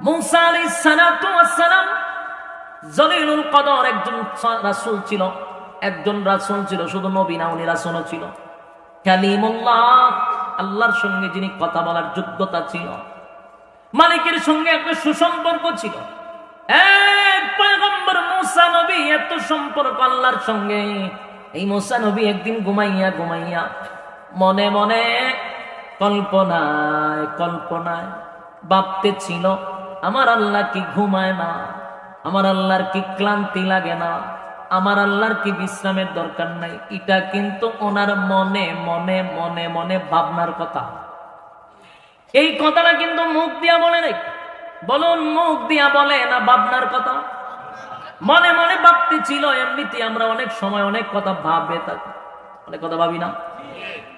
মূসা আলাইহিস সালাতু ওয়াস সালাম জলিলুল কদর একজন রাসূল ছিল, একজন রাসূল ছিল, শুধু নবী না, উনি রাসূলও ছিল। কালিমুল্লাহ, আল্লাহর সঙ্গে যিনি কথা বলার যোগ্যতা ছিল, মালিকের সঙ্গে একটা সুসম্পর্ক ছিল। এক পয়গম্বর মূসা নবী, এত সম্পর্ক আল্লাহর সঙ্গে। এই মূসা নবী একদিন ঘুমাইয়া ঘুমাইয়া মনে মনে কল্পনায় কল্পনায় ভাবতে ছিল, আমার আল্লাহ কি ঘুমায় না? আমার আল্লাহর কি ক্লান্তি লাগে না? আমার আল্লাহর কি বিশ্রামের দরকার নাই? এটা কিন্তু ওনার মনে মনে মনে মনে ভাবনার কথা। এই কথাটা কিন্তু মুখ দিয়া বলে নাই। বলুন, মুখ দিয়া বলে না ভাবনার কথা? মনে মনে ভাবতে ছিল। এমনিতে আমরা অনেক সময় অনেক কথা ভাবে থাকি, অনেক কথা ভাবি না?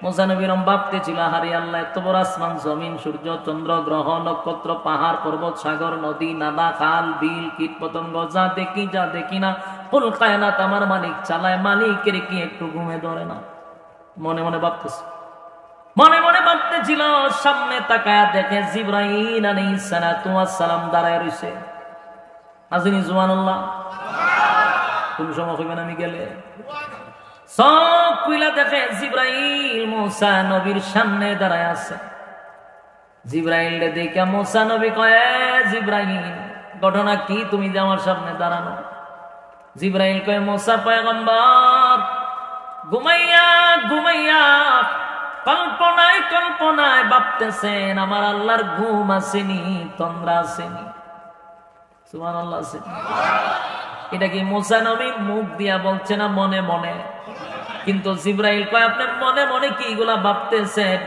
মূসা নবী ভাবতে ছিল, হারি আল্লাহ, এত বড় আসমান জমিন, সূর্য চন্দ্র গ্রহ নক্ষত্র পাহাড় পর্বত সাগর নদী নালা খাল বিল কীট পতঙ্গ, যা দেখি যা দেখি না, কুল কায়নাত আমার মালিক চালায়, মালিকের কি একটু ঘুমে ধরে না? মনে মনে ভাবতেছে, মনে মনে ভাবতেছিল। সামনে তাকায়া দেখে জিবরাইল আলাইহিস সালাতু ওয়াস সালাম দাঁড়ায় রইছে। আজিনি সুবহানাল্লাহ। কোন সময় হইবেন আমি গেলে সব কইলা দেখে জিবরাইল মূসা নবীর সামনে দাঁড়ায় আছে। জিবরাইল দেখে মূসা নবী কয়, জিবরাইল, ঘটনা কি তুমি যে আমার সামনে দাঁড়ানো? জিবরাইল কয়, মূসা পয়গম্বর ঘুমাইয়া ঘুমাইয়া কল্পনায় কল্পনায় ভাবতেছেন, আমার আল্লাহর ঘুম আসেনি, তন্দ্রা আসেনি। সুবহানাল্লাহ। এটা কি মূসা নবী মুখ দিয়া বলছে না মনে মনে? কিন্তু জিবরাইল কয়, আপনি মনে মনে কি এগুলা ভাবতেছেন?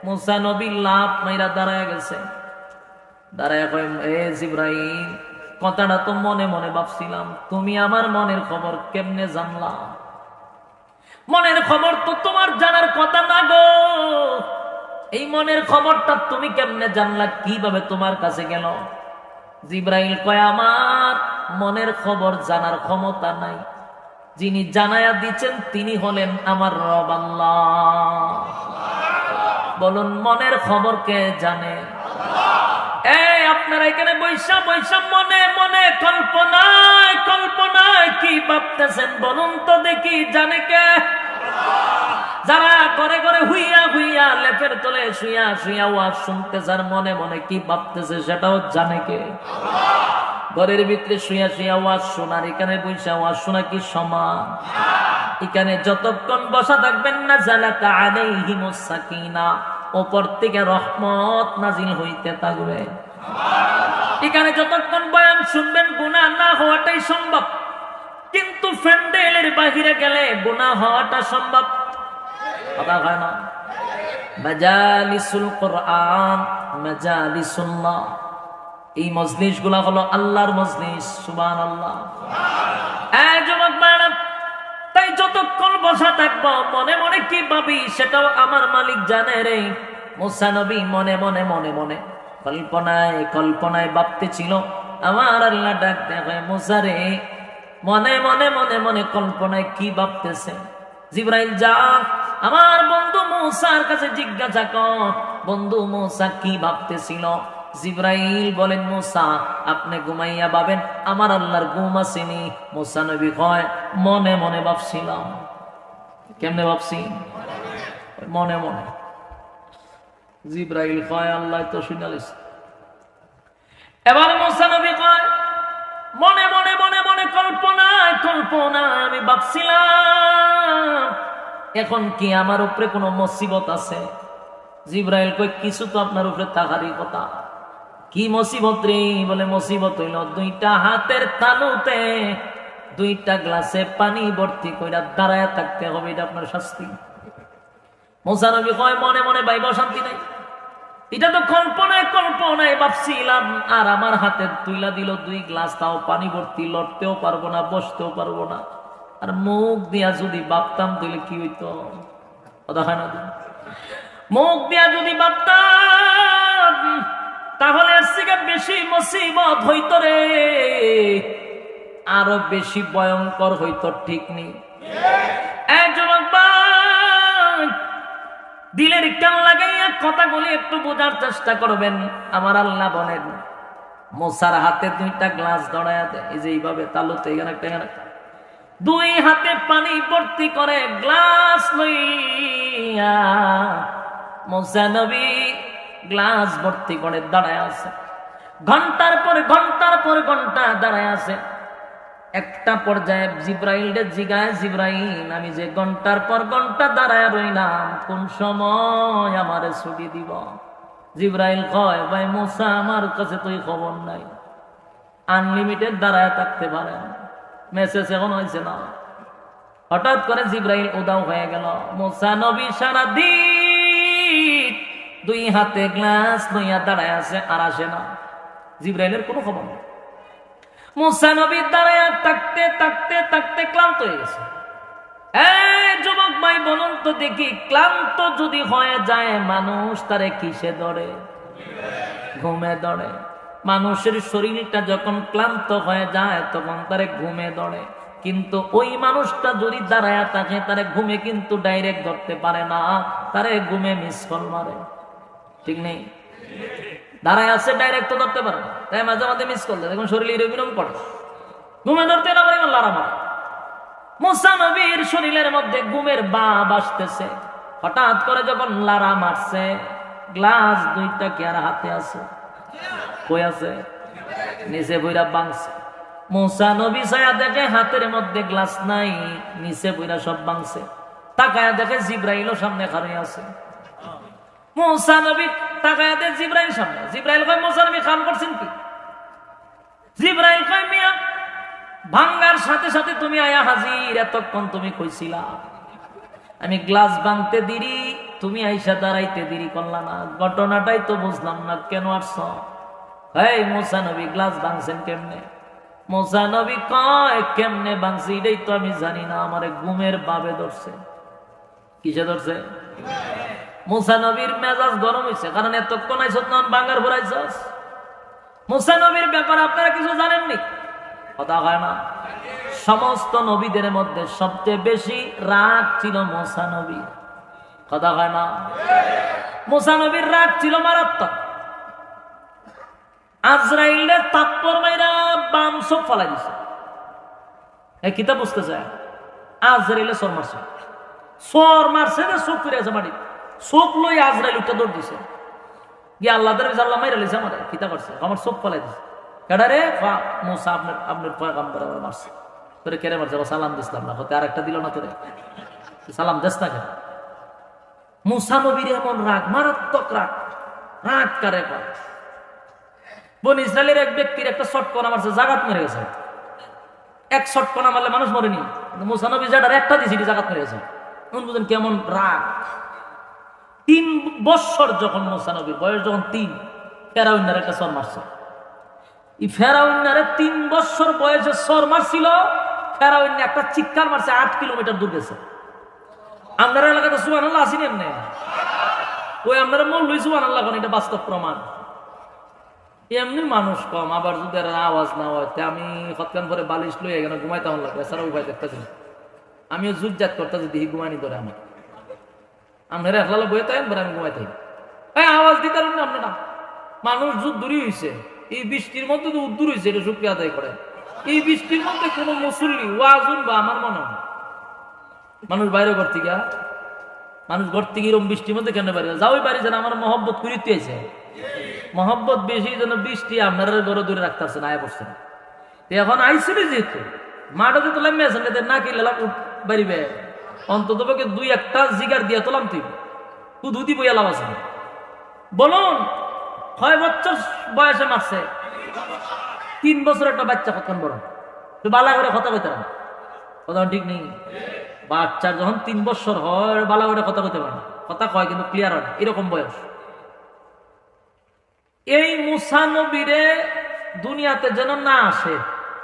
মূসা নবী লাফ মাইরা দাঁড়ায় গেছে। দাঁড়ায় কয়, এ জিবরাইল, কথাটা তো মনে মনে ভাবছিলাম, তুমি আমার মনের খবর কেমনে জানলা? মনের খবর তো তোমার জানার কথা না গো। এই মনের খবরটা তুমি কেমনে জানলা? কিভাবে তোমার কাছে গেল? জিবরাইল কয়, আমার মনের খবর জানার ক্ষমতা নাই, যিনি জানায়া দিচ্ছেন তিনি হলেন আমার রব আল্লাহ। বলুন, মনের খবর কে জানে? এই আপনারা এখানে বৈশা বৈশা মনে মনে কল্পনায় কল্পনায় কি ভাবতেছেন বলুন তো দেখি, জানে কে? যারা করে করে হুইয়া হুইয়া লেপের তলে শুইয়া শুইয়া ওয়াজ শুনতে, যার মনে মনে কি ভাবতেছে সেটাও জানে কে? ঘরের ভিতরে শুইয়া শুইয়া ওয়াজ শোনার এখানে বৈশা ওয়াজ শোনা কি সমান? এখানে যতক্ষণ বসা থাকবেন না, জালাতা আলাইহিমুস সাকিনা, উপর থেকে রহমত নাজিল হইতে থাকবে। এখানে যতক্ষণ বয়ান শুনবেন গুনাহ না হওয়াটাই সম্ভব, কিন্তু প্যান্ডেলের বাহিরে গেলে গুনাহ হওয়াটা সম্ভব। কথা হয় না? মাজালিসুল কোরআন, মাজালিসুল্লাহ, এই মজলিস গুলা হলো আল্লাহর মজলিস। সুবহানাল্লাহ। এই যুবক ভাইরা, তাই যতক্ষণ বসা থাকবো মনে মনে কি ভাবি সেটাও আমার মালিক জানে রে। মূসা নবী মনে মনে মনে মনে কল্পনায় কল্পনায় ভাবতে ছিল, আমার আল্লাহ ডাক দেখে, মূসা রে, মনে মনে মনে মনে কল্পনায় কি ভাবতেছে? জিবরাইল যা আমার বন্ধু মূসার কাছে জিজ্ঞাসা কর, বন্ধু মূসা কি ভাবতেছিল? জিবরাইল বলেন, মূসা আপনি ঘুমাইয়া ভাবেন, আমার আল্লাহর ঘুম আসেনি। মূসা নবী কয়, মনে মনে ভাবছিলাম। কেমনে ভাবছি? মনে মনে। জিবরাইল কয়, আল্লাহ তো শুনালিস। এবার মূসা নবী কয়, মনে মনে মনে মনে কল্পনায় কল্পনায় আমি ভাবছিলাম, এখন কি আমার উপরে কোনো মুসিবত আছে? জিবরাইল কয়, কিছু তো আপনার উপরে থাকারই কথা। কি মুসিবত রে? বলে, মুসিবত হইল দুইটা হাতের তালুতে দুইটা গ্লাসে পানি ভর্তি কইরা দাঁড়ায় থাকতে হবে, এটা আপনার শাস্তি। মূসা নবী কয়, মনে মনে ভাইবা শান্তি নাই, এটা তো কল্পনায় কল্পনায় ভাবছিলাম, আর আমার হাতে তুইলা দিল দুই গ্লাস, তাও পানি ভর্তি, লড়তেও পারবো না, বসতেও পারবো না। আর মুখ দিয়া যদি ভাবতাম তাহলে কি হইতো? কথা হয় না? মুখ দিয়া যদি ভাবতাম তাহলে এর থেকে বেশি মুসিবত হইতো রে, আরো বেশি ভয়ঙ্কর হইতো। ঠিক নেই? দিলের কান লাগাইয়া কথাগুলি একটু বোঝার চেষ্টা করবেন। আমার আল্লাহ বলেন, মুসার হাতে দুইটা গ্লাস ধরায়া দেয়, এই যে এইভাবে তালুতে এখানে একটা এখানে একটা। দুই হাতে পানি ভর্তি করে গ্লাস লইয়া মুসা নবী গ্লাস ভর্তি করে দাঁড়ায় আছে। ঘন্টার পর ঘন্টা দাঁড়ায় আছে। একটা পর্যায়ে জিব্রাইলের জিগায়, জিব্রাইল আমি যে ঘন্টার পর ঘন্টা দাঁড়ায় রইলাম, কোন সময় আমারে ছুটি দিব? জিব্রাইল কয়, ভাই মুসা আমার কাছে তুই খবর নাই, আনলিমিটেড দাঁড়ায় থাকতে পারেন, মেসেজ এখন হয়েছে না। হঠাৎ করে জিব্রাইল উদাও হয়ে গেল। মুসা নবী সারাদিন দুই হাতে গ্লাস লইয়া দাঁড়ায় আছে, আর আসে না। জিব্রাইলের কোনো খবর নেই। মুসা নবী দাঁড়ায় থাকতে থাকতে থাকতে ক্লান্ত হয়ে গেছে। এই যুবক ভাই বলুন তো দেখি, ক্লান্ত যদি হয়ে যায় মানুষ তারে কিসে ধরে? ঘুমে ধরে। মানুষের শরীরটা যখন ক্লান্ত হয়ে যায় তখন তারে ঘুমে ধরে। কিন্তু ওই মানুষটা যদি দাঁড়ায় থাকে তারে ঘুমে কিন্তু ডাইরেক্ট ধরতে পারে না, তারে ঘুমে মিস কল মারে। ঠিক নেই? দাঁড়ায় আছে ডাইরেক্ট তো ধরতে পারে না, তাই মাঝে মাঝে মিস করলে দেখুন শরীরে বিরম করে, ঘুমে ধরতে না পারে লারা মারে। মুসা নবীর শরীরের মধ্যে ঘুমের ভাব আসতেছে। হঠাৎ করে যখন লারা মারছে, গ্লাস দুইটা কি আর হাতে আছে? কই আছে? নিচে বইরা ভাঙছে। মুসা নবী ছায়া দেখে হাতের মধ্যে গ্লাস নাই, নিচে বইরা সব ভাঙছে। তাকায়া দেখে জিব্রাইলও সামনে খাড়াই আছে। মুসা নবী তাকায়া দেখে জিব্রাইল সামনে। জিব্রাইল কয়, মুসা নবী কাম করছেন কি? জিব্রাইল কয়, মিয়া ভাঙ্গার সাথে সাথে তুমি আয়া হাজির, এতক্ষণ তুমি কইছিলা আমি গ্লাস ভাঙতে দেরি, তুমি আইসা দাঁড়াইতে দেরি করলা না, ঘটনাটাই তো বুঝলাম না, কেন আসছ? এই মুসা নবী গ্লাস ভাঙছেন কেমনে? মুসা নবী কয়, কেমনে ভাঙছি এটাই তো আমি জানি না, আমারে ঘুমের বাবে ধরছে। কিসে ধরছে? মুসা নবীর মেজাজ গরম হয়েছে, কারণ এতক্ষণ আইসত না ভাঙ্গার ভরাইছস। মুসা নবীর ব্যাপারে আপনারা কিছু জানেননি? কথা হয় না। সমস্ত নবীদের মধ্যে সবচেয়ে বেশি রাগ ছিল মুসা নবীর। কথা হয় না। মুসা নবীর রাগ ছিল মারাত্মক। আজরাইলের তাপ্পর মাইরা বাম চোখ ফালাই দিছে। এই কিতাব বুঝতে চায়, আজরাইলে সর মারছে, সর মারছে যে চোখ ফিরে আছে মাটি, চোখ লই আজরাইল উঠে দৌড় দিছে, গিয়ে আল্লাহ আল্লাহ মাইরা লিছে আমার কিতাব করছে, আমার চোখ ফালাই দিছে। কেডারে? মুসা আপনার পয়গম্বর আমার মারছে। তোরে কেড়ে মারছে? সালাম দিছিলাম না, হতে আর একটা দিল না, তোরে সালাম দেস না কেন? মুসা নবীর এমন রাগ, মারাত্মক রাগ। রাগ কারে কয়? বনি ইসরায়েলের এক ব্যক্তির একটা শটকনা মারছে, জাগাত মেরে গেছে। এক শটকনা মারলে মানুষ মরেনি, মুসা নবী যেটার একটা দিয়েছি জাগাত মেরে গেছে। বুঝেন কেমন রাগ। 3 বৎসর যখন মুসা নবীর বয়স, যখন 3, ফেরাউনের একটা সর মারছে। এই ফেরাউনারে 3 বৎসর বয়সে সর মারছিল। ফেরাউন একটা চিৎকার মারছে, 8 কিলোমিটার দূর গেছে। আপনার এলাকাতে সুবহানাল্লাহ আসেনি? এমনি ওই আপনারা মন লই সুবহানাল্লাহ, এটা বাস্তব প্রমাণ। এমনি মানুষ কম, আবার যদি আওয়াজ না হয়, আমি হতকান করে বালিশ লই এখানে ঘুমাইতে আমার লাগবে, এছাড়া উপায় দেখতেছি না। আমিও জুজ্জাত করতেছি, দেখি ঘুমানি ধরে আমার। আপনারা একলা বয়ে থাকেন, আমি ঘুমাই থাকি। আওয়াজ দিতে পারেন না আপনারা? মানুষ যুদ্ধ দূরই হয়েছে, এই বৃষ্টির মধ্যে তো উদ্দূর হয়েছে, এটা শুক্রিয়া আদায় করে। এই বৃষ্টির মধ্যে কোন মুসল্লি ওয়াজুন বা আমার মনে হয় মানুষ বাইরে ঘর থেকে, মানুষ ঘর থেকে এরকম বৃষ্টির মধ্যে কেন বাইরে যাওই বাড়ি যেন আমার মহব্বত করিতে হয়েছে। মহব্বত বেশি যেন বৃষ্টি আপনারা ঘরে দূরে রাখতে পারছে না, আয় পড়ছে না। এখন আইসিল যেহেতু মাঠে তো লামে আছেন, না কি লাম বাড়িবে, অন্তত পক্ষে 2-1টা জিগার দিয়ে তোলাম তুই দুধি বইয়া লাভ আছে। বলুন 6 বছর বয়সে মারছে, 3 বছর একটা বাচ্চা কতক্ষণ বড়, তো বালা করে কথা কইতে পারে না। কথা ঠিক নেই। বাচ্চার যখন 3 বছর হয়, বালা করে কথা কইতে পারে না, কথা কয় কিন্তু ক্লিয়ার হয় না, এরকম বয়স। এই মুসা নবীরে দুনিয়াতে যেন না আসে,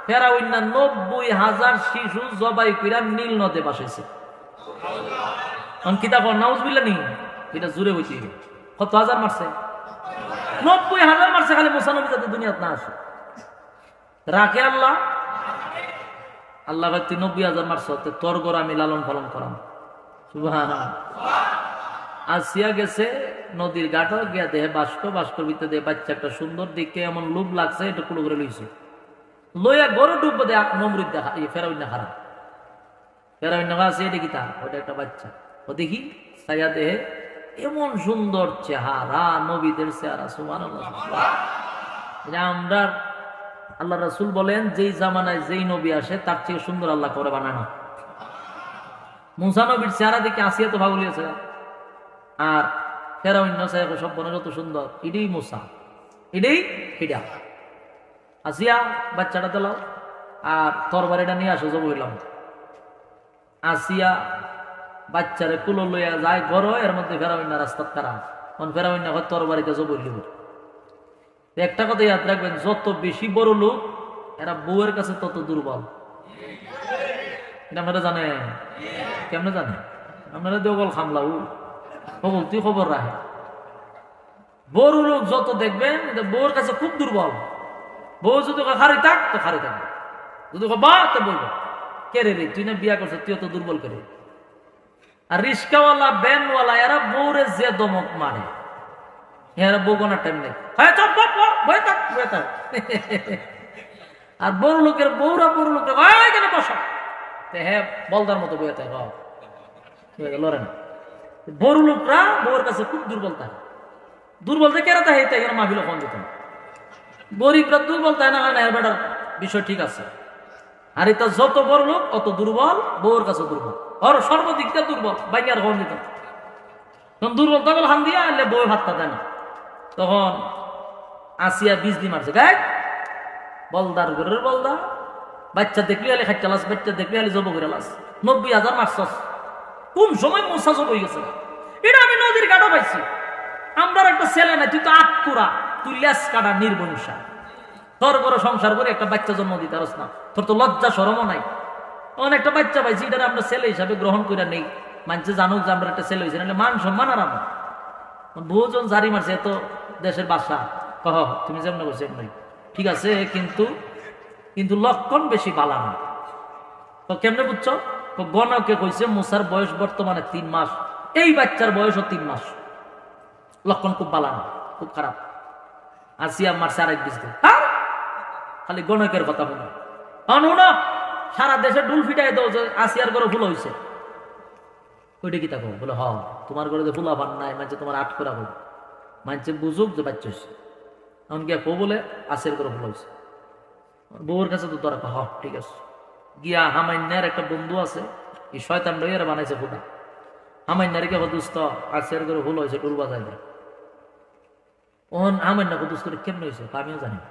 ফেরাউন 90,000 শিশু জবাই কইরা নীল নদে বাসাইছে। কিতাব নাউজুবিল্লাহ নি, এটা জুড়ে হইছে। কত হাজার মারছে? 90,000 মারছে, খালি মুসা নবী যাতে দুনিয়াতে না আসে। রাখে আল্লাহ? আল্লাহ ভাই তুই 90,000 মারছ, তোর ঘর আমি লালন পালন করাম। সুবহানাল্লাহ। আসিয়া গেছে নদীর ঘাটও গিয়া দেহে বাস্কর ভিতরে দেহে বাচ্চা একটা সুন্দর দিকে এমন লোভ লাগছে, এটা কুলো করে লইছে, লইয়া গরু ডুববে দেখ নমরুদ দেখা ফেরাউন খারাপ ফেরাউন আছে, এটা কি তা ওটা একটা বাচ্চা। ও দেখি সাইয়া দেহে এমন সুন্দর চেহারা, নবীদের চেহারা, সুবহানাল্লাহ। আমরা আল্লাহ রাসূল বলেন যেই জামানায় যেই নবী আসে তার থেকে সুন্দর আল্লাহ করে বানানো। মুসা নবীর চেহারা দেখে আসিয়া তো ভাগুলিয়েছে, আর ফেরাউন সব বনে যত সুন্দর, এটাই মুসা, এটাই হিডা। আসিয়া বাচ্চাটা দিলাম আর তরবারিটা নিয়ে আসো, জব হইলাম। আসিয়া বাচ্চারে কুলো লইয়া যায় ঘর, এর মধ্যে ফেরাউন রাস্তা খারাপ, ফেরাউন তরবারিতে জব হইল। একটা কথা ইয়াদ রাখবেন, যত বেশি বড় লোক এরা বউয়ের কাছে তত দুর্বল। আপনারা জানেন কেমনে জানেন? আপনারা দেওগল খামলাউ খবর তুই খবর রাখে, বড় লোক যত দেখবেন বউয়ের কাছে খুব দুর্বল। বউ যদি খারি থাক তো খারি থাকবে, যদি বা তো বলবো কে রে তুই না বিয়া করছো, তুই তো দুর্বল করে। আর রিস্কাওয়ালা ব্যানওয়ালা এরা বউরে যে দমক মারে, এরা বউ কোনার টাইম নেই, আর বড় লোকের বউরা বড় লোকের কেন বসা, হ্যাঁ বলদার মতো বইয়ে থাকে, লড়ে না। বড় লোকরা বউর কাছে খুব দুর্বল থাকে, দুর্বল থেকে এরা তাই তাই মাহফিল কম যেত না। গরিবরা দুর্বল তাই না, এর বেটার বিষয় ঠিক আছে। আর এটা যত বড় লোক অত দুর্বল, বউর কাছে দুর্বল, ওর সর্বদিকটা দুর্বল, বাইকে আর কম যেত না। তখন দুর্বল তখন হান দিয়া এলে বউ ভাতটা দেয় না। তখন আসিয়া বিজলি মারছে, গাই বলদার ঘরের বলদা, বাচ্চা দেখলি আলে খাইচালাস, বাচ্চা দেখলি আলে জব করে লাস, 90,000 মারছস, কোন সময় মোসা জব হয়ে গেছে। এটা আমি নদীর কাটা পাইছি। আমরা একটা ছেলে নাই, তুই তো আটকুরা, তুই লেস কাটা নির্বংশা, তোর বড় সংসার করে একটা বাচ্চা জন্ম দিতে পারস না, তোর তো লজ্জা শরমও নাই। একটা বাচ্চা পাইছি, এটা আমরা ছেলে হিসাবে গ্রহণ করে নেই, মানুষে জানুক যে আমরা একটা ছেলে হয়েছি, নাহলে মান সম্মান আর আমার বহুজন জারি মারছে, এত দেশের বাসা কহ তুমি যেমন করছো এমনি ঠিক আছে, কিন্তু কিন্তু লক্ষণ বেশি বালা না। তো কেমনে বুঝছো? গণকে কইছে মুসার বয়স বর্তমানে 3 মাস, এই বাচ্চার বয়সও 3 মাস, লক্ষণ খুব বালা না, খুব খারাপ। আসিয়া মারছে আরেক বিষ দিয়ে, খালি গণকের কথা বলো না, সারা দেশে ডুল ফিটাই দাও যে আসিয়ার ঘরে ফুল হয়েছে। ওইটা কি থাকো বলে, হ তোমার ঘরে যে ফুলা পান নাই, মানছে তোমার আট করা বলো, মানছে বুঝুক যে বাচ্চা হয়েছে। এমন গিয়া কো বলে আসিয়ার ঘরে ফুল হয়েছে, বউর কাছে তো তোরা হ ঠিক আছে। গিয়া হামাইন্যার একটা বন্ধু আছে, এই শয়তান লইয়ার বানাইছে ফুটা, হামাইন্যার কে দুস্থ আসিয়ার ঘরে ফুল হয়েছে, ডুল বাজাই দেয়। ওহন হামাইন্যা দুস্থ করে কেমন হয়েছে আমিও জানি না,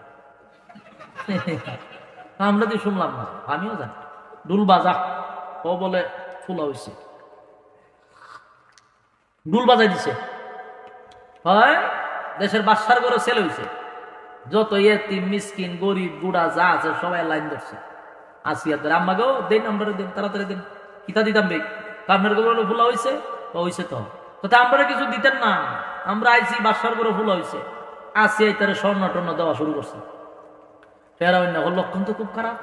আমরা তো শুনলাম না, আমিও জানি। ডুল বাজা, ও বলে ফুলা হয়েছে, ডুল বাজাই দিছে, হয় দেশের বাদশার ঘরে ছেলে হয়েছে, যত ইয়েতিম মিসকিন গরিব বুড়া যা আছে সবাই লাইন ধরছে। আসিয়াদের আম্মা গো দেন, আমরা দিন তাড়াতাড়ি দিন, কিতা দিতাম বে, আপনার ঘরে ফুলা হয়েছে, হয়েছে তো আমরা কিছু দিতেন না, আমরা আইসি বাদশার ঘরে ফুলা হয়েছে। আসিয়াই তারা স্বর্ণ টর্ণ দেওয়া শুরু করছে। ফেরাউন না লক্ষণ তো খুব খারাপ,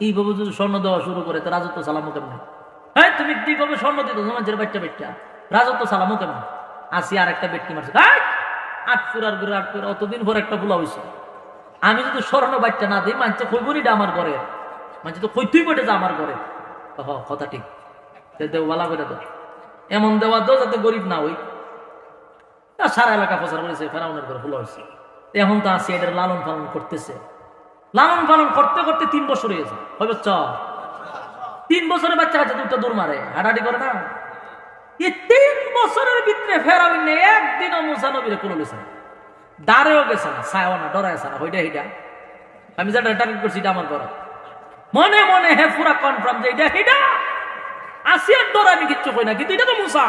এইভাবে যদি স্বর্ণ দেওয়া শুরু করে তো রাজত্ব সালামও কেমন? হ্যাঁ তুমি কিভাবে স্বর্ণ দিত সমাজের বাচ্চা বেটটা, রাজত্ব সালামও কেমন? আসি আর একটা বেটকি মারছে, আটপুরার ঘুরে আটপুর, অতদিন পর একটা ফুলা হয়েছে। আমি যদি স্বর্ণ বাচ্চা না দিই মানছে কইবনি আমার ঘরে, মানছে তো কইতুই বটে যে আমার ঘরে। কথা ঠিক, দেও বালা করে দাও, এমন দেওয়া দাও যাতে গরিব না হই। সারা এলাকা প্রচার করেছে ফেরাউনের ঘরে ফুলা হয়েছে। এখন তো আসি এদের লালন পালন করতেছে, লালন পালন করতে করতে 3 বছর হয়ে গেছে। 3 বছরের বাচ্চা কাছে দুটো দূর মারে, হাঁটাহাঁটি করে না। এই 3 বছরের ভিতরে ফেরাউন একদিনও মুসা নবীরে কোন গেছে না, দাঁড়েও গেছে না, ছায়াও না, ডরাইছে না, হইটা হিটা আমি যেটা টার্গেট করছি এটা আমার ঘর, মনে মনে হে পুরা কনফার্ম যে এটা হিটা আসিয়ার ডর, আমি কিচ্ছু কই না, কিন্তু এটা তো মুসা,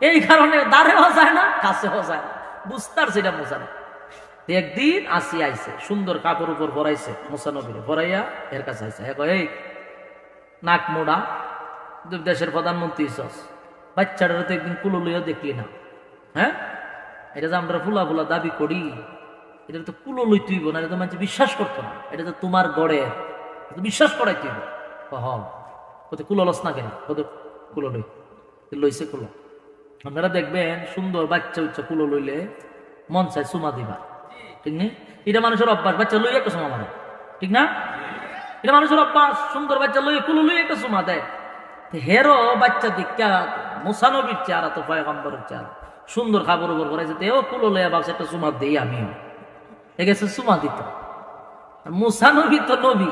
এই কারণে দাঁড়েও যায় না, কাছেও যায় না, বুঝতে পারছি এটা মুসা না। একদিন আসি আইছে, সুন্দর কাপড় উপর ভরাইছে, মুসা নবীরে ভরাইয়া এর কাছে আইছে, এই নাক মোড়া দেশের প্রধানমন্ত্রী হইছস, বাচ্চাটার তো একদিন কুলো লইয়া দেখলি না, হ্যাঁ এটা যে আমরা ফুলা ফুলা দাবি করি, এটা তো কুলো লই তুইব না, এটা তো মানুষ বিশ্বাস করতো না, এটা তো তোমার গড়ে বিশ্বাস করাই তুইব। কত কুলো লস না কেন, কত কুলো লই লইছে কুলো, আপনারা দেখবেন সুন্দর বাচ্চা উচ্চা কুলো লইলে মন চায় চুমা দিবা, ঠিক নেই? এটা মানুষের অভ্যাস, বাচ্চা লইয়া একটা চুমা মারে, ঠিক না? এটা মানুষের অভ্যাস, সুন্দর বাচ্চা লইয়া কুলো লইয়া একটা চুমা দেয়। হেরো বাচ্চা দীক্ষা মুসানবীর চেহারা তো পয়গম্বরের চেহারা, সুন্দর খাবার উপর করাইছে, তেও কুলো লইয়া ভাবছে একটা চুমা দেই আমিও, গেছে চুমা দিত। মুসানবী তো নবী,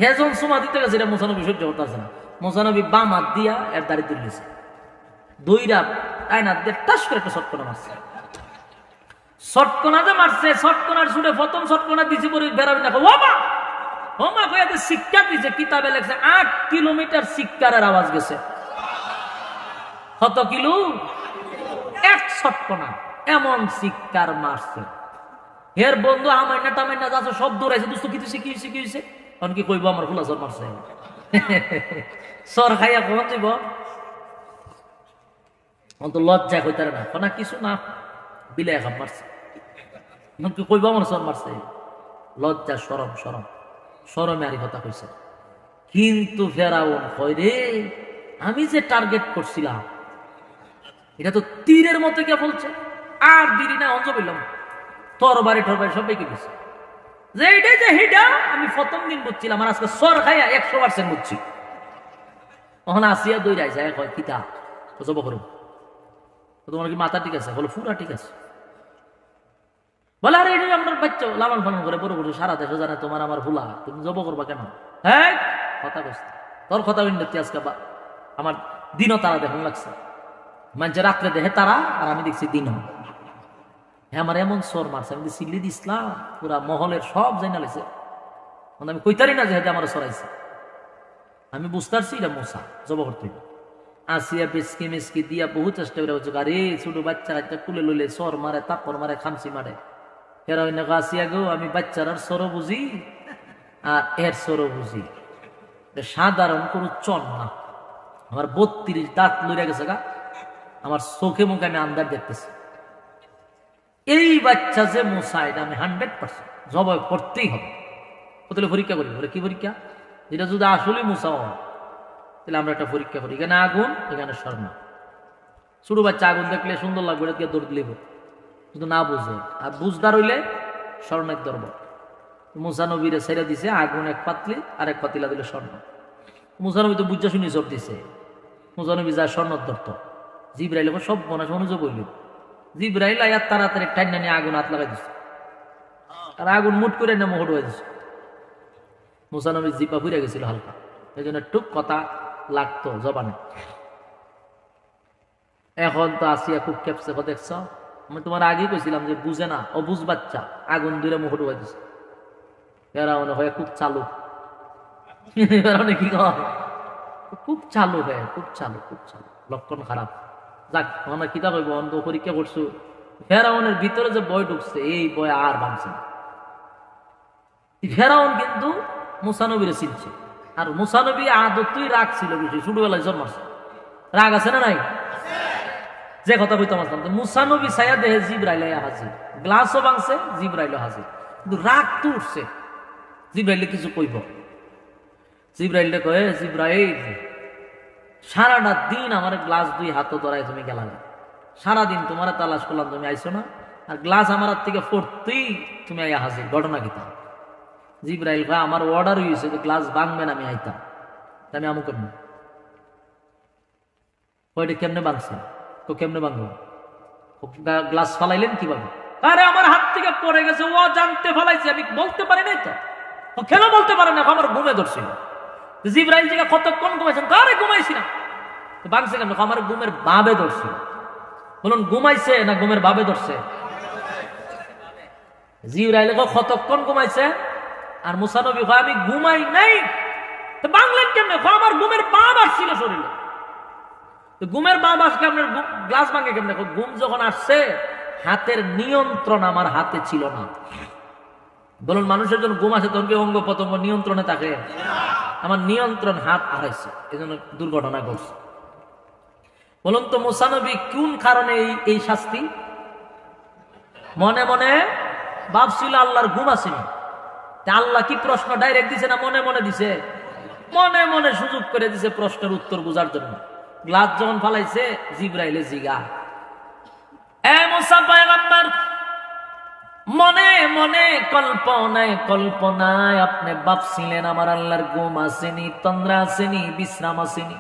হেজন চুমা দিতে গেছে, এটা মুসানবী সহ্য করতেছে না। মুসানবী বাম হাত দিয়া এর দাড়ি তুলেছে, দুইরা আয়না দিয়ে টাস করে একটা শটকনা মারছে। শটকনা যে মারছে, শটকনার ছুটে প্রথম শটকনা দিছে পরে বেড়াবি না, ওমা ওমা কয়ে শিক্ষা দিছে, কিতাবে লেখছে 8 কিলোমিটার শিক্ষারের আওয়াজ গেছে। কত কিলো? এক শটকনা, এমন শিক্ষার মারছে। এর বন্ধু আমাইনা টামাইনা যাচ্ছে, সব দৌড়াইছে, দুস্থ কি হয়েছে কি হয়েছে কি হয়েছে, কারণ কি কইব আমার ফুলা সর মারছে। সর খাইয়া কখন যাইব, অন্ত লজ্জা কইতারে না, না কিছু না, বিলে খাপ মারছে, কি কইব আমার সর মারছে। লজ্জা সরম সরম সরমে আরি কথা কইছে। কিন্তু ফেরাউন কয় রে, আমি যে টার্গেট করছিলাম এটা তো তীরের মতো কে বলছে, আর দিদি না অঞ্জ বললাম তরবারি টরবারি সব বেঁকে দিছে, যে এইটাই যে হিডা আমি প্রথম দিন বুঝছিলাম, আর আজকে সর খাইয়া 100% বুঝছি। তখন আসিয়া দৌড়াই যায়, কয় কিতা জব করুন, তোমার কি মাথা ঠিক আছে? বলে পুরা ঠিক আছে। বলে আরে এটা আপনার বাচ্চা লালন পালন করে বড় বড় সারা দেশে জানে তোমার আমার ভুলা, তুমি জব করবা কেন? হ্যাঁ কথা কইস, তোর কথা উন্নতি আজকে আমার দিনও তারা দেখুন লাগছে, মানে রাত্রে দেখে তারা আর আমি দেখছি দিন। হ্যাঁ আমার এমন সর মারছে, আমি সিল্লি দিসলাম পুরা মহলের সব জানা লেছে, আমি কইতারি না যে আমার সরাইছে, আমি বুঝতে পারছি এটা মশা জব করতে। আসিয়া বেসকি মেসকি দিয়া বহু চেষ্টা করে হচ্ছে, আরে ছোট বাচ্চা একটা কুলে লইলে সর মারে, তাপর মারে, খামসি মারে। এরা ওই না আসিয়া গো আমি বাচ্চার সরও বুঝি আর এর সরও বুঝি, সাধারণ কোন চল না। আমার 32 দাঁত লইয়া গেছে গা, আমার চোখে মুখে আমি আন্দার দেখতেছি এই বাচ্চা যে মশা, এটা আমি 100% জবাই করতেই হবে। কোথাও পরীক্ষা করি, বলে কি পরীক্ষা? যেটা যদি আসলে মশা হয় তাহলে আমরা একটা পরীক্ষা করি, এখানে আগুন এখানে স্বর্ণ। ছোট বাচ্চা আগুন দেখলে সুন্দর লাগবে, এটা দৌড় দিলে কিন্তু না বুঝে, আর বুঝদার হইলে স্বর্ণের দরব। মুসানবীরে ছেড়ে দিছে, আগুন এক পাতলি আর এক পাতিলা দিলে স্বর্ণ। মুসানবী তো বুঝা শুনি জোর দিছে, মুসানবী যা স্বর্ণ ধরত, জিব্রাইল সব বনাস অনুযোগ হইল, জিব্রাইল আয়াত তাড়াতাড়ি টাইনা নিয়ে আগুন হাত লাগাই দিছে, আর আগুন মুট করে নেমে হট হয়ে দিছে। মুসানবী জিব্বা ফুরে গেছিল হালকা, এই জন্য টুক কথা লাগতো জবানে। এখন তো আসিয়া খুব কেপসে, দেখছ আমি তোমার আগেই কইছিলাম যে বুঝে না, ও বুঝ বাচ্চা, আগুন দূরে মুখ ঢুকাই দিছে। এরা মনে হয় খুব চালু, কি খুব চালু হয়, খুব চালু খুব চালু, লক্ষণ খারাপ। যাক আমরা কিতা কইব, অন্ত পরীক্ষা করছো, ফেরাউনের ভিতরে যে বয় ঢুকছে এই বয় আর ভাঙছে না। ফেরাউন কিন্তু মুসানবীরে চিনছে, আর মুসানবী আদতই রাগ ছিল বেশি, ছোটবেলায় জন্মাচ্ছে, রাগ আছে না নাই? যে কথা কইতাম আসলাম, মুসানবী ছায়া দেহে জিব্রাইল হাজির, গ্লাসও ভাঙছে, জিব্রাইল হাজির, কিন্তু রাগ তো উঠছে। জিব্রাইলে কিছু কইব, জিব্রাইলে কয়ে, জিব্রাইল সারাটা দিন আমার গ্লাস 2 হাত ধরায় তুমি গেলা, সারাদিন তোমার তালাশ করলাম, তুমি আইসো না, আর গ্লাস আমার হাত থেকে পড়তেই তুমি আইয়া হাজির, ঘটনা কিতা? জিব্রাইল ভাই আমার অর্ডার হয়েছে যে গ্লাস ভাঙবেন, আমি আইতাম, আমি আমু কেমনে কয়টা কেমনে ভাঙছে, তো কেমনে ভাঙবো? গ্লাস ফালাইলেন কিভাবে? আরে আমার হাত থেকে পড়ে গেছে, ও জানতে ফালাইছে, আমি বলতে পারি নাই তো। কেন বলতে পারে না? আমার ঘুমে ধরছিল। জিব্রাইল থেকে কতক্ষণ ঘুমাইছেন? আরে ঘুমাইছি না, ভাঙছে কেন? আমার ঘুমের বাবে ধরছিল। বলুন ঘুমাইছে না ঘুমের বাবে ধরছে? জিব্রাইল কতক্ষণ ঘুমাইছে, আর মুসা নবী কয় আমি ঘুমাই নাই। বাংলেন কেমনে? আমার ঘুমের বাপ আসছিল শরীরে। ঘুমের বাপ আসলে আপনার গ্লাস ভাঙে কেমনে? ঘুম যখন আসছে, হাতের নিয়ন্ত্রণ আমার হাতে ছিল না। বলুন মানুষের যখন ঘুম আসে তখন কি অঙ্গ প্রত্যঙ্গ নিয়ন্ত্রণে থাকে? আমার নিয়ন্ত্রণ হাত হারাইছে, এই জন্য দুর্ঘটনা ঘটছে। বলুন তো মুসা নবী কোন কারণে এই শাস্তি? মনে মনে ভাবছিল আল্লাহর ঘুম আসেনি। আল্লাহ কি প্রশ্ন ডাইরেক্ট দিছে না মনে মনে দিছে? মনে মনে সুযোগ করে দিছে প্রশ্নের উত্তর বোঝার জন্য। গ্লাস যখন ফালাইছে জিবরাইলে জিগা, এ মুসা পয়গম্বর, মনে মনে কল্পনায় আপনি ভাবছিলেন আমার আল্লাহর ঘুম আসেনি, তন্দ্রা আসেনি, বিশ্রাম আসেনি।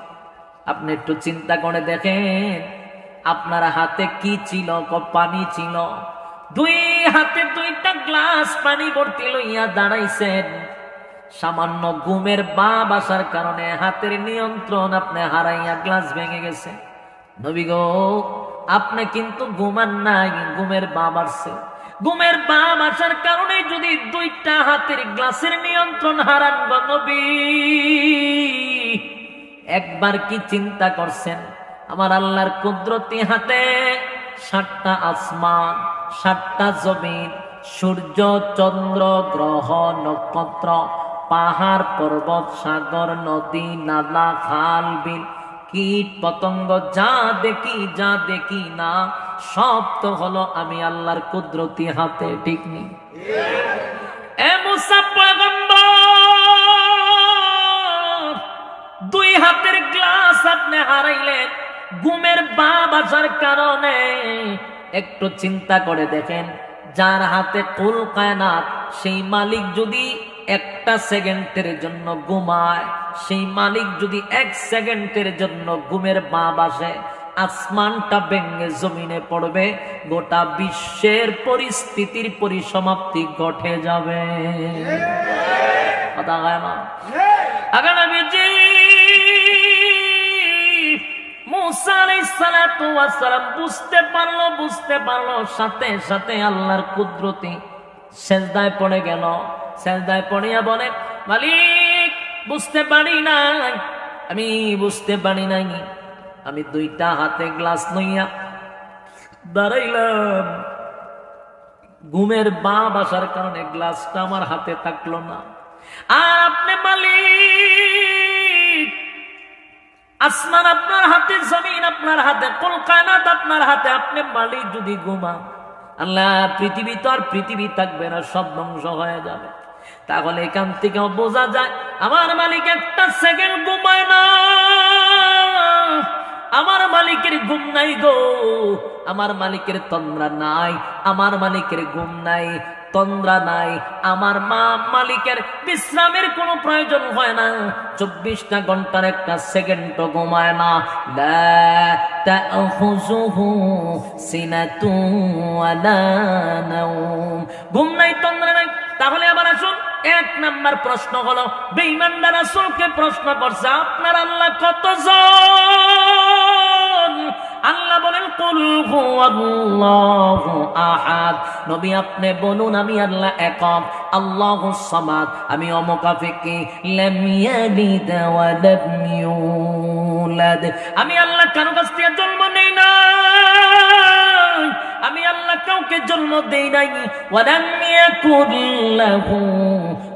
আপনি একটু চিন্তা করে দেখেন আপনার হাতে কি ছিল? পানি ছিল। দুই হাতে দুইটা গ্লাস পানি ভর্তি লইয়া দাঁড়াইছেন। সামান্য ঘুমের ভাব আসার কারণে হাতের নিয়ন্ত্রণ আপনি হারাইয়া গ্লাস ভেঙে গেছে। নবী গো, আপনি কিন্তু ঘুমান নাই, ঘুমের ভাব আসছে। ঘুমের ভাব আসার কারণে যদি দুইটা হাতের গ্লাসের নিয়ন্ত্রণ হারান গো নবী, একবার কি চিন্তা করছেন আমার আল্লাহর কুদরতি হাতে 7টা আসমান, 7টা জমিন, সূর্য, চন্দ্র, গ্রহ, নক্ষত্র, পাহাড়, পর্বত, সাগর, নদী, নালা, খাল, বিল, কীট পতঙ্গ, যা দেখি না সব তো হলো আমি আল্লাহর কুদরতি হাতে, ঠিক নেই? এ মুসা পয়গম্বর, দুই হাতের গ্লাস আপনি হারাইলেন ঘুমের ভাব আসার কারণে। একটু চিন্তা করে দেখেন, যার হাতে কুল কায়নাত, সেই মালিক যদি একটা সেকেন্ডের জন্য ঘুমায়, সেই মালিক যদি 1 সেকেন্ডের জন্য ঘুমের ভাব আসে, আসমানটা ভেঙে জমিনে পড়বে, গোটা বিশ্বের পরিস্থিতির পরিসমাপ্তি ঘটে যাবে। কথা হয় না? আগে নবীজি মুসা আলাইহিস সালাতু ওয়াস সালাম বুঝতে পারলো সাথে সাথে আল্লাহর কুদরতি সেজদায় পড়ে গেল। সেজদায় পড়িয়া বলে, মালিক বুঝতে পারি নাই, আমি দুইটা হাতে গ্লাস লইয়া দাঁড়াইলাম, ঘুমের ভাব আসার কারণে গ্লাসটা আমার হাতে থাকলো না। আর আপনি মালিক, আসমান আপনার হাতে, জমিন আপনার হাতে, কুল কায়নাত আপনার হাতে, আপনি মালিক যদি ঘুমান, আল্লাহ পৃথিবী তো আর পৃথিবী থাকবে না, সব ধ্বংস হয়ে যাবে। তাহলে এখান থেকেও বোঝা যায় আমার মালিক একটা সেকেন্ড ঘুমায় না। আমার মালিকের ঘুম নাই গো, আমার মালিকের তন্দ্রা নাই, আমার মালিকের ঘুম নাই, তন্দ্রা নাই, আমার মালিকের বিশ্রামের কোনো প্রয়োজন হয় না। 24টা ঘন্টার একটা সেকেন্ডও ঘুমায় না। লা তাখুযুহু সিনাতুন ওয়ালা নাওম, ঘুম নাই, তন্দ্রা নাই। তাহলে আবার আসুন, 1 নাম্বার প্রশ্ন হলো, বেঈমানরা রাসূলকে প্রশ্ন করছে, আপনার আল্লাহ কতজন? আল্লাহ বলেন, কুল হুয়াল্লাহু আহাদ। নবী আপনি বলুন, আমি আল্লাহ একক, আল্লাহুস সামাদ, আমি অমুকাফিকি, লাম ইয়ালিদ ওয়া লাম ইউলাদ। আমি আল্লাহ কারো কাছ থেকে জন্ম নেই না, আমি আল্লাহ কাউকে জন্ম দেই নাই। ওয়া লাম ইয়াকুল লাহু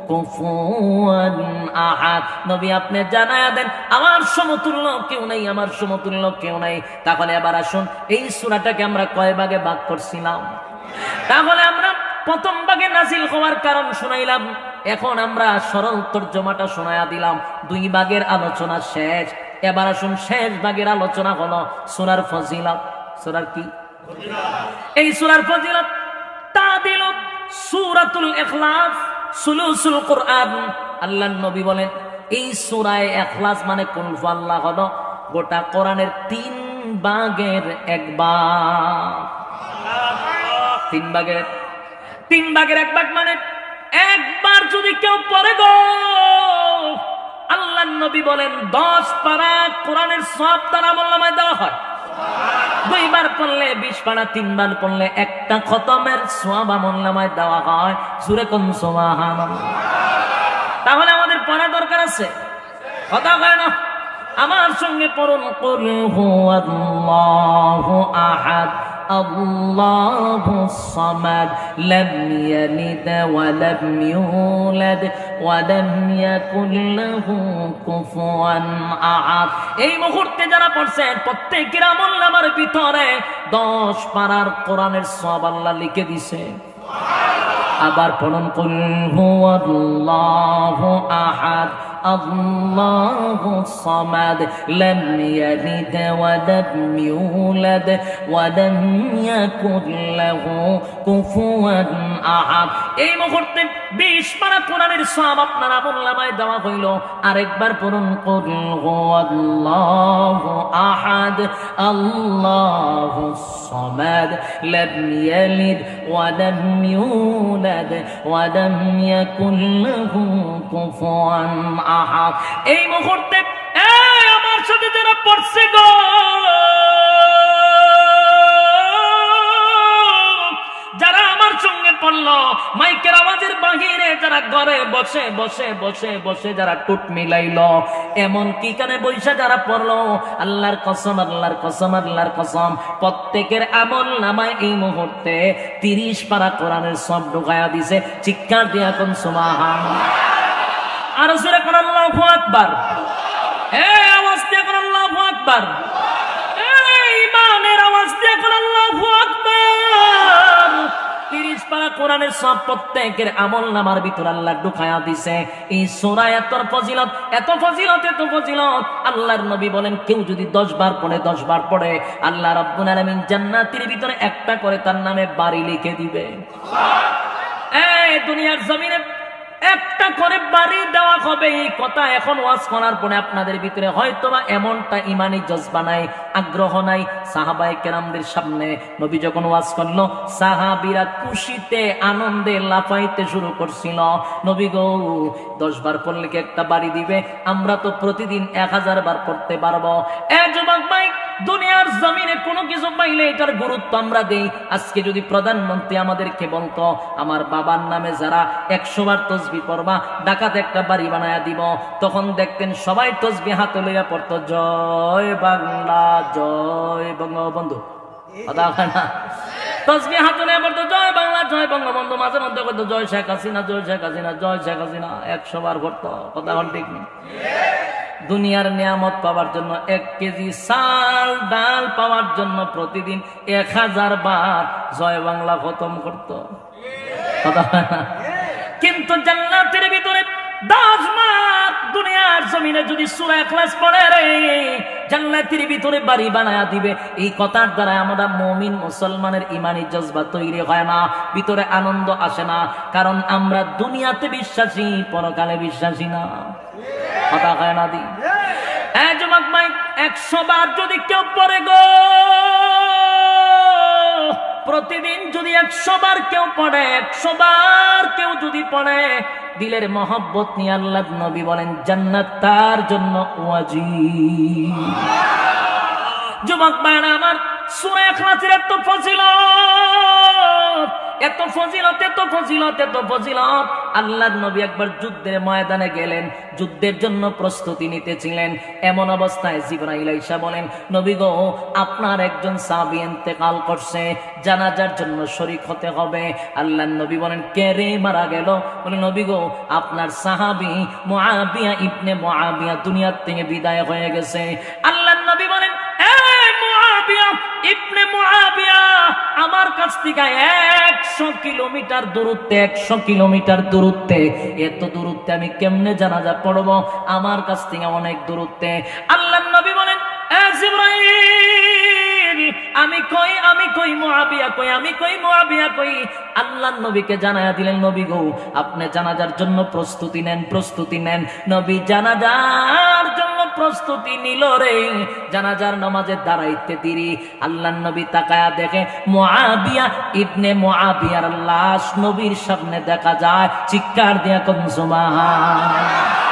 কুফুয়ান আহাদ। নবী আপনি জানায়া দেন, আমার সমতুল্য কেউ নাই, আমার সমতুল্য কেউ নাই। তাহলে আবার আসুন, এই সূরাটাকে আমরা কয় ভাগে ভাগ করছিলাম? তাহলে আমরা প্রথম ভাগে নাজিল হওয়ার কারণ শুনাইলাম, এখন আমরা সরল তর্জমাটা শোনায়া দিলাম। 2 ভাগের আলোচনা শেষ। এবার আসুন, শেষ ভাগের আলোচনা হলো সূরার ফজিলত। সূরার কি? এই সূরার ফজিলত তাদিল সূরাতুল ইখলাস সুলুসুল কুরআন। আল্লাহর নবী বলেন, এই সূরা ইখলাস মানে কুল হুয়াল্লাহ হলো গোটা কোরআনের 3 ভাগের 1 ভাগ। 3 ভাগের 1 ভাগ মানে একবার যদি কেউ পড়ে গো, আল্লাহর নবী বলেন 10 পারা কোরআনের সওয়াব তার আমলনামায় দেওয়া হয়। 2 বার পড়লে 20 পারা, 3 বার পড়লে একটা খতমের সওয়াব আমলনামায় দেওয়া হয়। সূরা কোন সুবহানাল্লাহ। তাহলে আমাদের পড়া দরকার আছে, কথা হয় না? আমার সঙ্গে পড়ুন, কুল হুয়াল্লাহু আহাদ আল্লাহুস সামাদ লাম ইয়ালিদ ওয়া লাম ইউলাদ ওয়া লাম ইয়াকুল লাহু কুফুয়ান আহাদ। এই মুহূর্তে যারা পড়ছেন প্রত্যেকের আমলনামার ভিতরে 10 পারার কোরআনের সওয়াব আল্লাহ লিখে দিয়েছে। আবার পড়ুন, কুল হুয়াল্লাহু আহাদ আল্লাহুস সামাদ লাম ইয়ালিদ ওয়া লাম ইউলাদ ওয়া লাম ইয়াকুল লাহু কুফুয়ান আহাদ। এই মুহূর্তে 20 পারা কোরআনের সওয়াব আপনার আমলনামায় দেওয়া হইল। আরেকবার পড়ুন, কুল হুয়াল্লাহু আহাদ আল্লাহুস সামাদ লাম ইয়ালিদ ওয়া লাম ইউলাদ ওয়া লাম ইয়াকুল লাহু কুফুয়ান আহাদ। এই মুহূর্তে আমার সাথে যারা পড়ছে গো, যারা আমার সঙ্গে পড়লো, মাইকের আওয়াজের বাহিরে যারা ঘরে বসে বসে বসে বসে যারা টুট মিলাইলো, এমন কি কানে বৈশা যারা পড়লো, আল্লাহর কসম আল্লাহর কসম আল্লাহর কসম, প্রত্যেকের আমল নামায় এই মুহূর্তে 30 পারা কোরআনের সব ঢুকায়া দিছে। চিৎকার দিয়া কোন সুবহানাল্লাহ। আর জোরে কোন আল্লাহু আকবার। আওয়াজ দিয়ে কোন আল্লাহু আকবার। ইমানের আওয়াজ দিয়ে কোন আল্লাহু আকবার। 30 পারা কোরআনের সব প্রত্যেকের আমল নামার ভিতর আল্লাহ ঢুকায়া দিছে। এই সূরা এত ফজিলত এত ফজিলত এত ফজিলত, আল্লাহর নবী বলেন কেউ যদি 10 বার পড়ে 10 বার পড়ে, আল্লাহ রাব্বুল আলামিন জান্নাতের ভিতরে একটা করে তার নামে বাড়ি লিখে দিবে। দুনিয়ার জমিনে একটা করে বাড়ি দেওয়া হবে। এই কথা এখন ওয়াজ করার পরে আপনাদের ভিতরে হয়তোবা এমনটা ইমানি জজবা নাই, আগ্রহ নাই। সাহাবায়ে কেরামদের সামনে নবী যখন ওয়াজ করলো, সাহাবীরা খুশিতে আনন্দে লাফাইতে শুরু করছিল। নবী গো 10 বার পড়লে কি একটা বাড়ি দিবে? আমরা তো প্রতিদিন 1000 বার পড়তে পারবো। যুবক ভাই, দুনিয়ার জমিনে কোনো কিছু পাইলে এটার গুরুত্ব আমরা দেই। আজকে যদি প্রধানমন্ত্রী আমাদেরকে বলতো, আমার বাবার নামে যারা 100 বার তসবিহ পড়বা, ঢাকাতে একটা বাড়ি বানায়া দিব, তখন দেখতেন সবাই তসবিহ হাতে লইয়া পড়তো, জয় বাংলা জয় বঙ্গবন্ধু। কথা হয় না? তসবিহ হাতে লইয়া পড়তো, জয় বাংলা জয় বঙ্গবন্ধু। মাঝে মধ্যে করতো জয় শেখ হাসিনা জয় শেখ হাসিনা জয় শেখ হাসিনা। 100 বার পড়তো। কথা হল ঠিক নেই? দুনিয়ার নিয়ামত পাওয়ার জন্য 1 কেজি চাল ডাল পাওয়ার জন্য প্রতিদিন 1000 বার জয় বাংলা খতম করত। কিন্তু জান্নাতের ভিতরে 10 মাস দুনিয়ার জমিনে যদি সূরা ইখলাস পড়ে রে, জান্নাতের ভিতরে বাড়ি বানায়া দিবে। এই কথার দ্বারা আমরা মুমিন মুসলমানের ইমানি জজবা তৈরি হয় না, ভিতরে আনন্দ আসে না। কারণ আমরা দুনিয়াতে বিশ্বাসী, পরকালে বিশ্বাসী না। কথা হয় না দি? যুবক ভাই, 100 বার যদি কেউ পড়ে গো, প্রতিদিন যদি 100 বার কেউ পড়ে, 100 বার কেউ যদি পড়ে, দিলের মহব্বত নিয়ে আল্লাহর নবী বলেন জান্নাত তার জন্য ওয়াজিব। যুবক ভাইরা আমার, সূরা ইখলাসের এত ফজিলত, এত ফজিলত, এত ফজিলত, এত ফজিলত। আল্লাহর নবী একবার যুদ্ধের ময়দানে গেলেন, যুদ্ধের জন্য প্রস্তুতি নিতেছিলেন। এমন অবস্থায় জিবরাইল আইসা বলেন, নবী গো, আপনার একজন সাহাবী ইন্তেকাল করছে, জানাজার জন্য শরীক হতে হবে। আল্লাহর নবী বলেন, কে রে মারা গেল? বলে, নবী গো, আপনার সাহাবী মুআবিয়া ইবনে মুআবিয়া দুনিয়ার থেকে বিদায় হয়ে গেছে। আল্লাহর নবী বলেন, মুআবিয়া ইবনে মুআবিয়া আমার কাছ থেকে 100 কিলোমিটার দূরত্বে, 100 কিলোমিটার দূরত্বে। এত দূরত্বে আমি কেমনে জানাজা পড়ব? আমার কাছ থেকে অনেক দূরত্বে। আল্লাহর নবী বলেন, জিবরাইল, আমি কই মুআবিয়া কই, আমি কই মুআবিয়া কই। আল্লাহর নবীকে জানায়া দিলেন, নবী গো, আপনি জানাজার জন্য প্রস্তুতি নেন, প্রস্তুতি নেন। নবী জানাজার জন্য প্রস্তুতি নিল রে। জানাজার নামাজে দাঁড়াইতে দেরি, আল্লাহর নবী তাকায়া দেখে মুআবিয়া ইবনে মুআবিয়ার লাশ নবীর সামনে দেখা যায়। চিৎকার দিয়া কোন সুবহানাল্লাহ।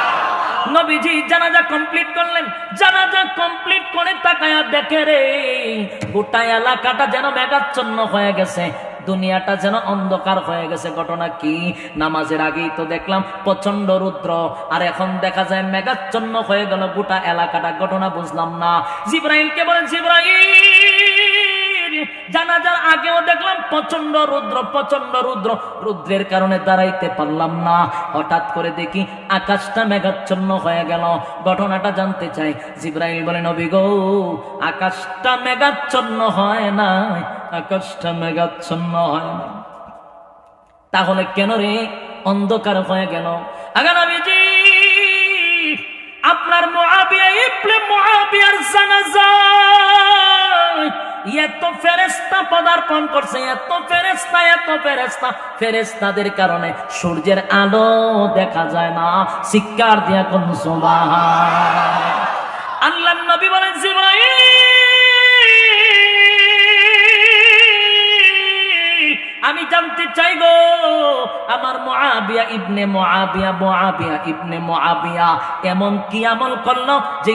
নবীজি জানাজা কমপ্লিট করলেন। জানাজা কমপ্লিট করে তাকায়া দেখে রে, গোটা এলাকাটা যেন মেঘাচ্ছন্ন হয়ে গেছে, দুনিয়াটা যেন অন্ধকার হয়ে গেছে। ঘটনা কি? নামাজের আগেই তো দেখলাম প্রচন্ড রুদ্র, আর এখন দেখা যায় মেঘাচ্ছন্ন হয়ে গেল গোটা এলাকাটা। ঘটনা বুঝলাম না। জিবরাইলকে বলেন, জিবরাইল, জানাজার আগেও দেখলাম প্রচন্ড রুদ্র, প্রচন্ড রুদ্র, রুদ্রের কারণে দাঁড়াইতে পারলাম না। হঠাৎ করে দেখি আকাশটা মেঘাচ্ছন্ন হয়ে গেল। ঘটনাটা জানতে চাই। জিবরাইল বলে, নবী গো, আকাশটা মেঘাচ্ছন্ন হয় না, আকাশটা মেঘাচ্ছন্ন হয় না। তাহলে কেন রে অন্ধকার হয়ে গেল? আগে নবীজি আপনার মুআবিয়া ইবনে মুআবিয়ার জানাজা এত ফেরেশতা পদার্পণ করছে, এত ফেরেশতা, ফেরেশতাদের কারণে সূর্যের আলো দেখা যায় না। চিৎকার দিয়া কোন সুবহান। আল্লাহর নবী বলেন, জিবরাইল আমি জানতে চাই গো আমার মুআবিয়া ইবনে মুআবিয়া এমন কি আমল করলো যে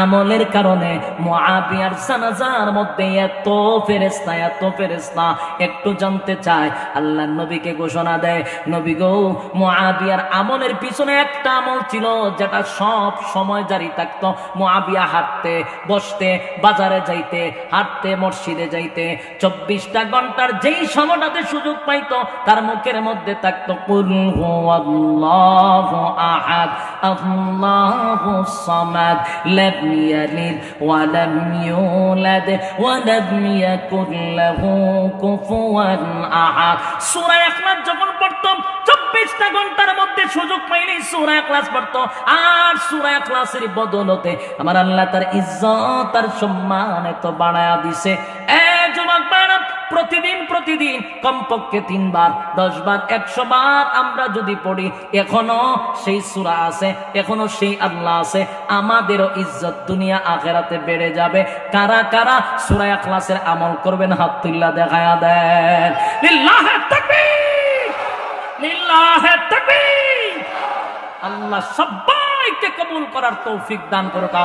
আমলের কারণে মুআবিয়ার জানাজার মধ্যে এত ফেরেশতা। একটু জানতে চাই। আল্লাহর নবীকে ঘোষণা দেয়, নবী গো মুআবিয়ার আমলের পিছনে একটা আমল ছিল যেটা সব সময় জারি থাকতো। মুআবিয়া হাঁটতে, বসতে, বাজারে যাইতে, হাঁটতে, মসজিদে যাইতে 24টা ঘন্টার যেই সময়টাতে সুযোগ পাইতো তার মুখের মধ্যে থাকতো কুল হুয়াল্লাহু আহাদ আল্লাহুস সামাদ লাম ইয়ালিদ ওয়া লাম ইউলাদ ওয়া লাম ইয়াকুল লাহু কুফুয়ান আহাদ। সূরা ইখলাস যখন পড়তাম 24টা ঘন্টার মধ্যে সুযোগ পাইলেই সূরা ইখলাস পড়তো। আর সূরা ইখলাসের বদলতে আমার আল্লাহ তার ইজ্জত আর সম্মান এত বাড়ায়া দিছে। যুবক ভাইরা, প্রতিদিন কমপক্ষে 3 বার, 10 বার, 100 বার আমরা যদি পড়ি, এখনো সেই সূরা আছে, এখনো সেই আল্লাহ আছে, আমাদেরও ইজ্জত দুনিয়া আখিরাতে বেড়ে যাবে। কারা কারা সূরা ইখলাসের আমল করবেন হাত তুল্লা দেখায়া দেন। লিল্লাহি তাকবীর, লিল্লাহি তাকবীর। আল্লাহ সবাইকে কবুল করার তৌফিক দান করুক।